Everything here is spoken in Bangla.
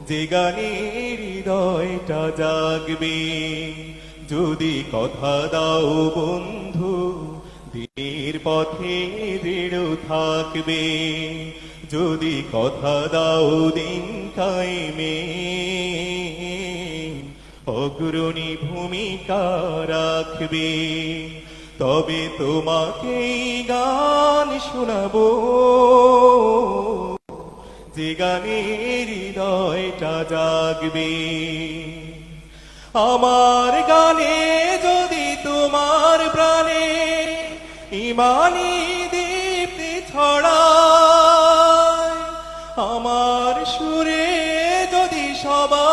যে গানে হৃদয়টা জাগবে, যদি কথা দাও বন্ধু দিনের পথে দৃঢ় থাকবে, যদি কথা দাও দিন কায়েমে অগ্রণী ভূমিকা রাখবে, তবে তোমাকেই গান শোনাবো, যে গানে হৃদয়টা জাগবে। আমার গানে যদি তোমার প্রাণে ইমানি দীপ্তি ছড়ায়, আমার সুরে যদি সবার